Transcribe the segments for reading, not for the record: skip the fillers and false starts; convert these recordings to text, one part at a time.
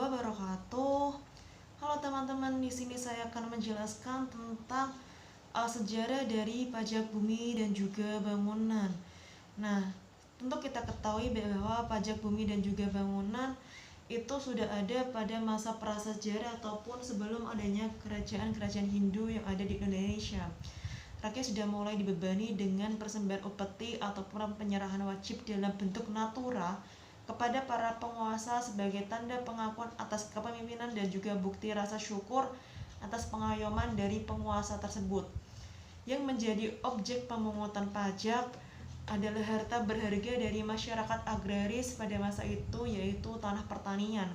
wabarakatuh. Halo teman-teman, di sini saya akan menjelaskan tentang sejarah dari pajak bumi dan juga bangunan. Nah, tentu kita ketahui bahwa pajak bumi dan juga bangunan itu sudah ada pada masa prasejarah ataupun sebelum adanya kerajaan-kerajaan Hindu yang ada di Indonesia. Rakyat sudah mulai dibebani dengan persembahan upeti ataupun penyerahan wajib dalam bentuk natura kepada para penguasa sebagai tanda pengakuan atas kepemimpinan dan juga bukti rasa syukur atas pengayoman dari penguasa tersebut. Yang menjadi objek pemungutan pajak adalah harta berharga dari masyarakat agraris pada masa itu, yaitu tanah pertanian.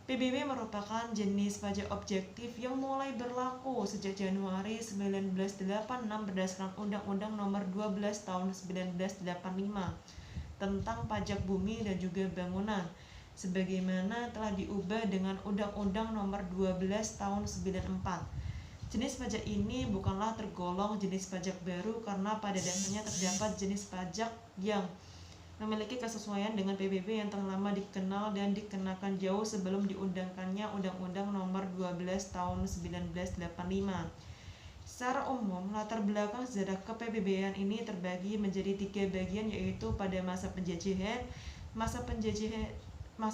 PBB merupakan jenis pajak objektif yang mulai berlaku sejak Januari 1986 berdasarkan Undang-Undang Nomor 12 Tahun 1985 tentang pajak bumi dan juga bangunan, sebagaimana telah diubah dengan Undang-Undang Nomor 12 Tahun 94. Jenis pajak ini bukanlah tergolong jenis pajak baru karena pada dasarnya terdapat jenis pajak yang memiliki kesesuaian dengan PBB yang telah lama dikenal dan dikenakan jauh sebelum diundangkannya Undang-Undang Nomor 12 Tahun 1985. Secara umum, latar belakang sejarah ke-PBB-an ini terbagi menjadi 3 bagian, yaitu pada masa penjajahan, masa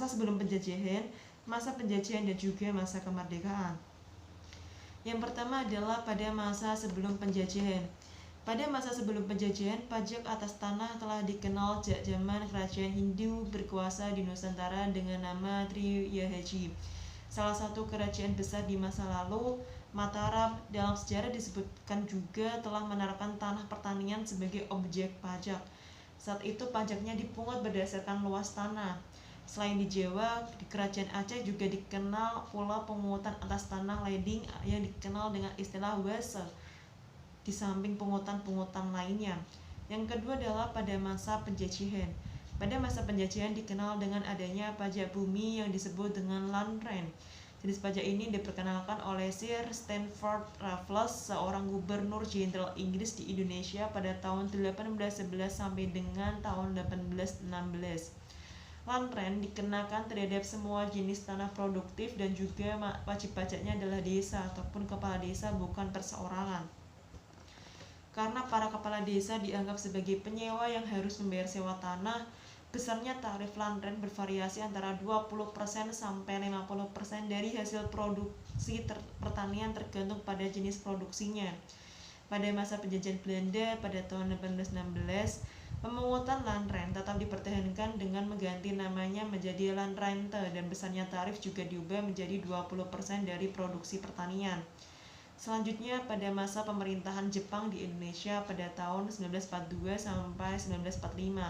sebelum penjajahan, masa penjajahan dan juga masa kemerdekaan. Yang pertama adalah pada masa sebelum penjajahan. Pada masa sebelum penjajahan, pajak atas tanah telah dikenal sejak zaman kerajaan Hindu berkuasa di Nusantara dengan nama Triyahaji. Salah satu kerajaan besar di masa lalu, Mataram, dalam sejarah disebutkan juga telah menerapkan tanah pertanian sebagai objek pajak. Saat itu pajaknya dipungut berdasarkan luas tanah. Selain di Jawa, di Kerajaan Aceh juga dikenal pula pungutan atas tanah leding yang dikenal dengan istilah wase, di samping pungutan-pungutan lainnya. Yang kedua adalah pada masa penjajahan. Pada masa penjajahan dikenal dengan adanya pajak bumi yang disebut dengan land rent. Jenis pajak ini diperkenalkan oleh Sir Stamford Raffles, seorang gubernur jenderal Inggris di Indonesia pada tahun 1811 sampai dengan tahun 1816. Land rent dikenakan terhadap semua jenis tanah produktif dan juga wajib pajaknya adalah desa ataupun kepala desa, bukan perseorangan. Karena para kepala desa dianggap sebagai penyewa yang harus membayar sewa tanah, besarnya tarif land rent bervariasi antara 20% sampai 50% dari hasil produksi pertanian tergantung pada jenis produksinya. Pada masa penjajahan Belanda pada tahun 1816, pemungutan land rent tetap dipertahankan dengan mengganti namanya menjadi land rente dan besarnya tarif juga diubah menjadi 20% dari produksi pertanian. Selanjutnya pada masa pemerintahan Jepang di Indonesia pada tahun 1942 sampai 1945,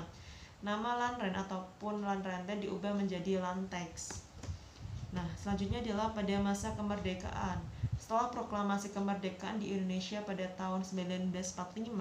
nama land rent ataupun land rente diubah menjadi land tax. Nah, selanjutnya adalah pada masa kemerdekaan. Setelah proklamasi kemerdekaan di Indonesia pada tahun 1945,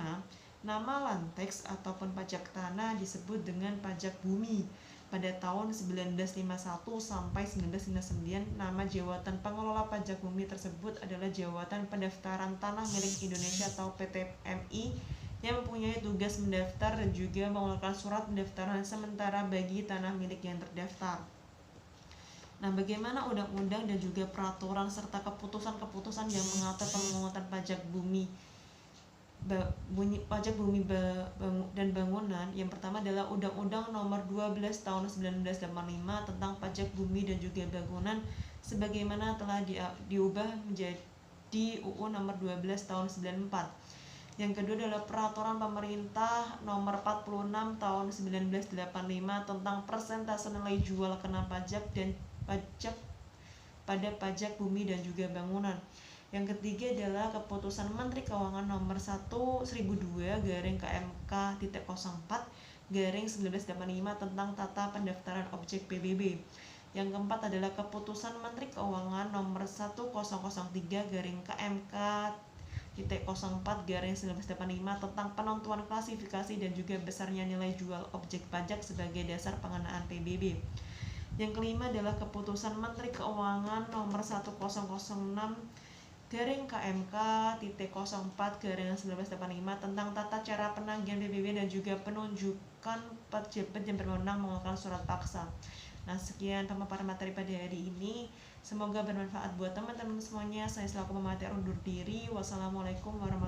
nama land tax ataupun pajak tanah disebut dengan pajak bumi. Pada tahun 1951 sampai 1959, nama jabatan pengelola pajak bumi tersebut adalah Jabatan Pendaftaran Tanah Milik Indonesia atau PTMI, yang mempunyai tugas mendaftar dan juga mengeluarkan surat pendaftaran sementara bagi tanah milik yang terdaftar. Nah, bagaimana undang-undang dan juga peraturan serta keputusan-keputusan yang mengatur pemungutan pajak bumi dan bangunan? Yang pertama adalah Undang-Undang Nomor 12 Tahun 1985 tentang pajak bumi dan juga bangunan, sebagaimana telah diubah menjadi UU Nomor 12 Tahun 94. Yang kedua adalah Peraturan Pemerintah Nomor 46 Tahun 1985 tentang persentase nilai jual kena pajak dan pajak pada pajak bumi dan juga bangunan. Yang ketiga adalah Keputusan Menteri Keuangan Nomor 1002/KMK.04/1985 tentang tata pendaftaran objek PBB. Yang keempat adalah Keputusan Menteri Keuangan Nomor 1003/KMK.04/1985 tentang penentuan klasifikasi dan juga besarnya nilai jual objek pajak sebagai dasar pengenaan PBB. Yang kelima adalah Keputusan Menteri Keuangan Nomor 1001/KMK.04/1985 tentang tata cara penagihan PBB dan juga penunjukan pejabat yang berwenang mengeluarkan surat paksa. Nah, sekian pemaparan materi pada hari ini. Semoga bermanfaat buat teman-teman semuanya. Saya selaku pemateri undur diri. Wassalamualaikum warahmatullahi wabarakatuh.